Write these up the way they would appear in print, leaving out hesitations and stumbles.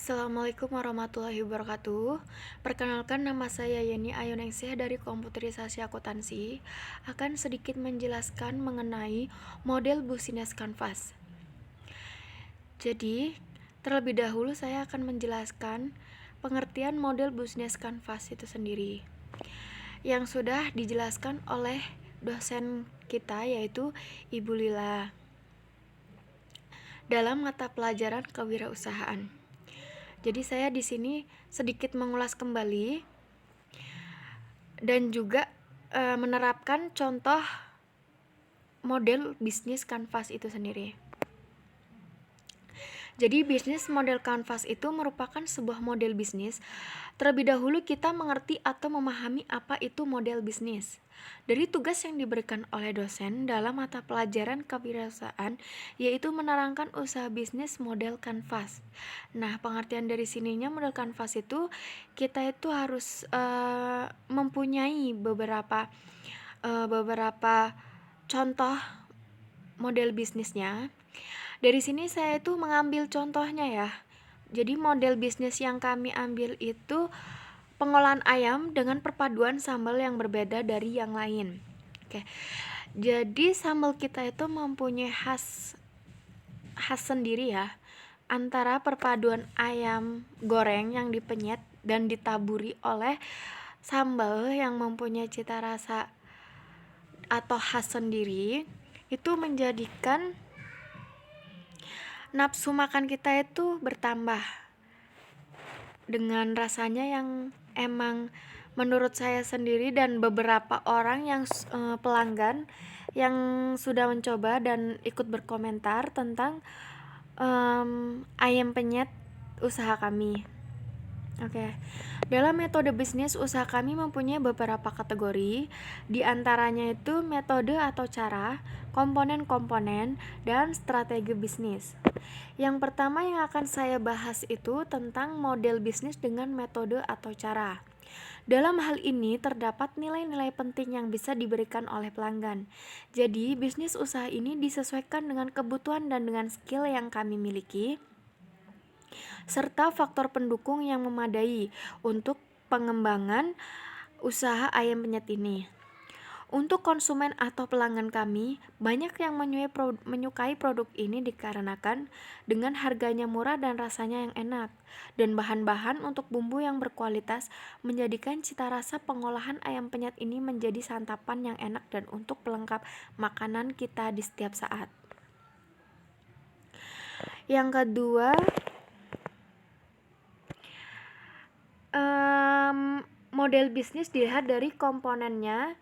Assalamualaikum warahmatullahi wabarakatuh. Perkenalkan, nama saya Yeni Ayuningsih dari Komputerisasi Akuntansi. Akan sedikit menjelaskan mengenai model business canvas. Jadi, terlebih dahulu saya akan menjelaskan pengertian model business canvas itu sendiri, yang sudah dijelaskan oleh dosen kita, yaitu Ibu Lila, dalam mata pelajaran kewirausahaan. Jadi saya di sini sedikit mengulas kembali dan juga menerapkan contoh model bisnis kanvas itu sendiri. Jadi bisnis model kanvas itu merupakan sebuah model bisnis. Terlebih dahulu kita mengerti atau memahami apa itu model bisnis. Dari tugas yang diberikan oleh dosen dalam mata pelajaran kewirausahaan, yaitu menerangkan usaha bisnis model kanvas. Nah, pengertian dari sininya model kanvas itu kita itu harus mempunyai beberapa contoh model bisnisnya. Dari sini saya itu mengambil contohnya ya. Jadi model bisnis yang kami ambil itu pengolahan ayam dengan perpaduan sambal yang berbeda dari yang lain. Oke. Jadi sambal kita itu mempunyai khas sendiri ya, antara perpaduan ayam goreng yang dipenyet dan ditaburi oleh sambal yang mempunyai cita rasa atau khas sendiri, itu menjadikan nafsu makan kita itu bertambah dengan rasanya yang emang menurut saya sendiri dan beberapa orang yang pelanggan yang sudah mencoba dan ikut berkomentar tentang ayam penyet usaha kami. Oke. Dalam metode bisnis, usaha kami mempunyai beberapa kategori, di antaranya itu metode atau cara, komponen-komponen, dan strategi bisnis. Yang pertama yang akan saya bahas itu tentang model bisnis dengan metode atau cara. Dalam hal ini terdapat nilai-nilai penting yang bisa diberikan oleh pelanggan. Jadi, bisnis usaha ini disesuaikan dengan kebutuhan dan dengan skill yang kami miliki, serta faktor pendukung yang memadai untuk pengembangan usaha ayam penyet ini. Untuk konsumen atau pelanggan kami, banyak yang menyukai produk ini dikarenakan dengan harganya murah dan rasanya yang enak, dan bahan-bahan untuk bumbu yang berkualitas menjadikan cita rasa pengolahan ayam penyet ini menjadi santapan yang enak dan untuk pelengkap makanan kita di setiap saat. Yang kedua, model bisnis dilihat dari komponennya,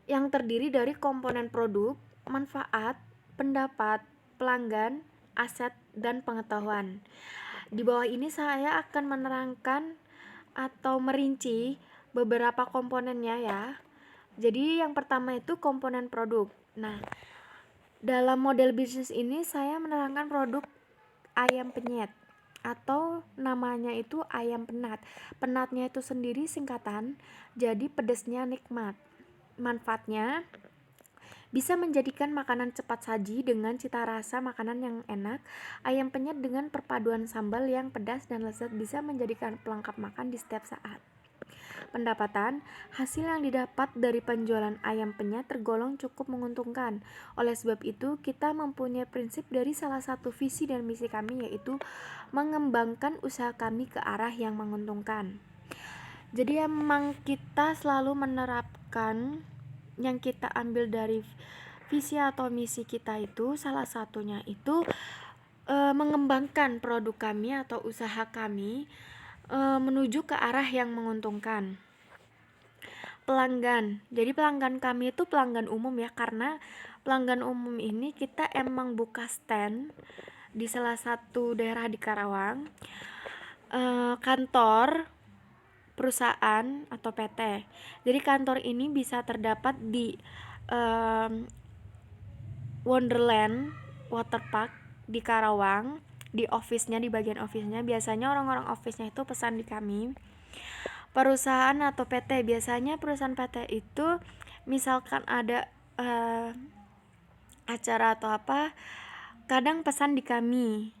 yang terdiri dari komponen produk, manfaat, pendapat, pelanggan, aset, dan pengetahuan. Di bawah ini saya akan menerangkan atau merinci beberapa komponennya ya. Jadi yang pertama itu komponen produk. Nah, dalam model bisnis ini saya menerangkan produk ayam penyet atau namanya itu ayam penat. Penatnya itu sendiri singkatan, jadi pedesnya nikmat. Manfaatnya bisa menjadikan makanan cepat saji dengan cita rasa makanan yang enak. Ayam penyet dengan perpaduan sambal yang pedas dan lezat bisa menjadikan pelengkap makan di setiap saat. Pendapatan, hasil yang didapat dari penjualan ayam penyet tergolong cukup menguntungkan. Oleh sebab itu, kita mempunyai prinsip dari salah satu visi dan misi kami, yaitu mengembangkan usaha kami ke arah yang menguntungkan. Jadi emang kita selalu menerapkan yang kita ambil dari visi atau misi kita itu, salah satunya itu mengembangkan produk kami atau usaha kami menuju ke arah yang menguntungkan. Pelanggan, jadi pelanggan kami itu pelanggan umum ya, karena pelanggan umum ini kita emang buka stand di salah satu daerah di Karawang, kantor perusahaan atau PT. Jadi kantor ini bisa terdapat di Wonderland Waterpark di Karawang. Di office-nya, di bagian office-nya biasanya orang-orang office-nya itu pesan di kami. Perusahaan atau PT, biasanya perusahaan PT itu misalkan ada acara atau apa, kadang pesan di kami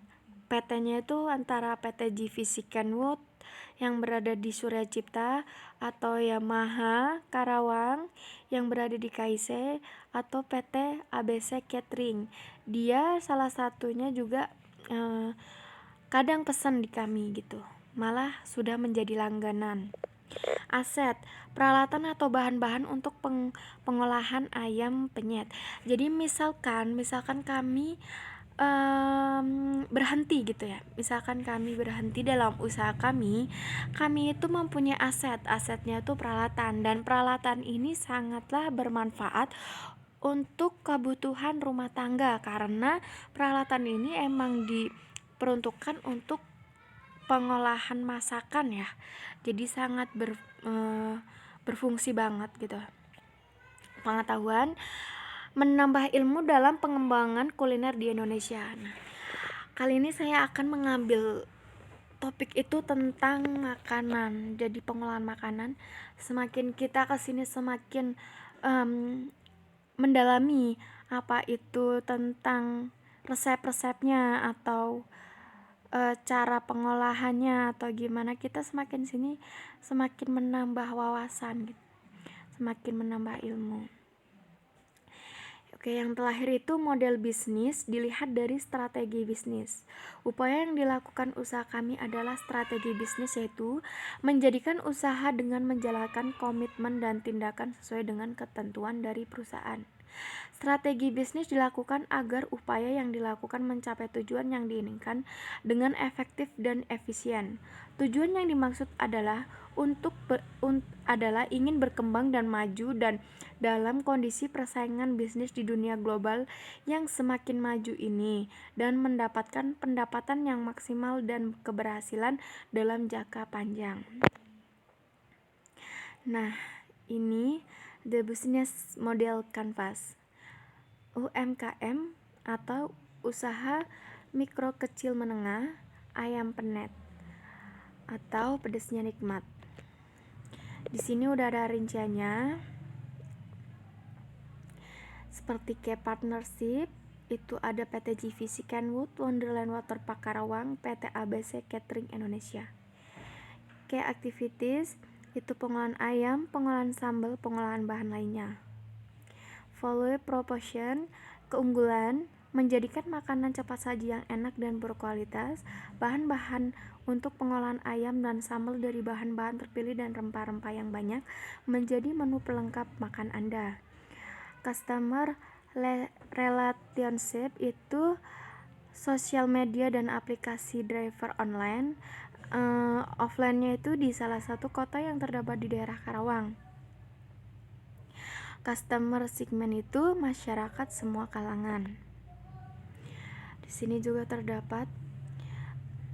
PT-nya itu antara PT GVC Kenwood yang berada di Surya Cipta, atau Yamaha Karawang yang berada di KIC, atau PT ABC Catering. Dia salah satunya juga kadang pesan di kami gitu, malah sudah menjadi langganan. Aset, peralatan atau bahan-bahan untuk pengolahan ayam penyet. Jadi misalkan kami berhenti gitu ya, misalkan kami berhenti dalam usaha kami itu mempunyai asetnya itu peralatan, dan peralatan ini sangatlah bermanfaat untuk kebutuhan rumah tangga, karena peralatan ini emang diperuntukkan untuk pengolahan masakan ya, jadi sangat berfungsi banget gitu. Pengetahuan menambah ilmu dalam pengembangan kuliner di Indonesia. Nah, kali ini saya akan mengambil topik itu tentang makanan. Jadi pengolahan makanan, semakin kita kesini semakin mendalami apa itu tentang resep-resepnya atau cara pengolahannya atau gimana, kita semakin sini semakin menambah wawasan gitu, semakin menambah ilmu. Oke, yang terakhir itu model bisnis dilihat dari strategi bisnis. Upaya yang dilakukan usaha kami adalah strategi bisnis, yaitu menjadikan usaha dengan menjalankan komitmen dan tindakan sesuai dengan ketentuan dari perusahaan. Strategi bisnis dilakukan agar upaya yang dilakukan mencapai tujuan yang diinginkan dengan efektif dan efisien. Tujuan yang dimaksud adalah adalah ingin berkembang dan maju dan dalam kondisi persaingan bisnis di dunia global yang semakin maju ini, dan mendapatkan pendapatan yang maksimal dan keberhasilan dalam jangka panjang. Nah, ini The Business Model Canvas. UMKM atau usaha mikro kecil menengah ayam penyet atau pedasnya nikmat. Di sini udah ada rinciannya. Seperti kayak partnership itu ada PT GVC Kenwood, Wonderland Waterpark Karawang, PT ABC Catering Indonesia. Kayak activities itu pengolahan ayam, pengolahan sambal, pengolahan bahan lainnya. Value proposition, keunggulan, menjadikan makanan cepat saji yang enak dan berkualitas. Bahan-bahan untuk pengolahan ayam dan sambal dari bahan-bahan terpilih dan rempah-rempah yang banyak menjadi menu pelengkap makan Anda. Customer relationship itu sosial media dan aplikasi driver online. Offline-nya itu di salah satu kota yang terdapat di daerah Karawang. Customer segment itu masyarakat semua kalangan. Di sini juga terdapat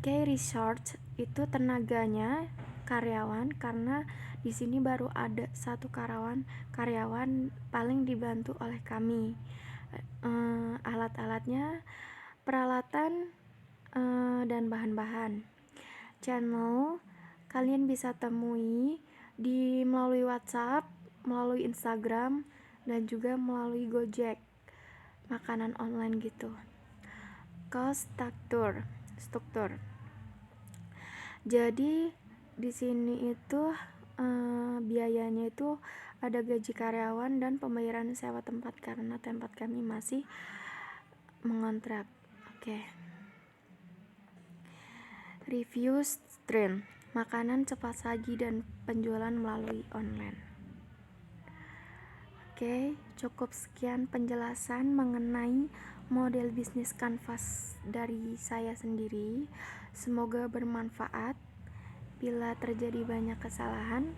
key resource itu tenaganya karyawan, karena di sini baru ada satu karyawan paling dibantu oleh kami. Alat-alatnya, peralatan dan bahan-bahan. Channel kalian bisa temui di melalui WhatsApp, melalui Instagram, dan juga melalui Gojek, makanan online gitu. Cost struktur. Jadi di sini itu biayanya itu ada gaji karyawan dan pembayaran sewa tempat, karena tempat kami masih mengontrak. Oke. Review trend, makanan cepat saji dan penjualan melalui online. Oke, cukup sekian penjelasan mengenai model bisnis kanvas dari saya sendiri. Semoga bermanfaat. Bila terjadi banyak kesalahan,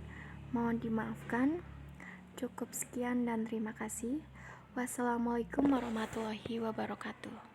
mohon dimaafkan. Cukup sekian dan terima kasih. Wassalamualaikum warahmatullahi wabarakatuh.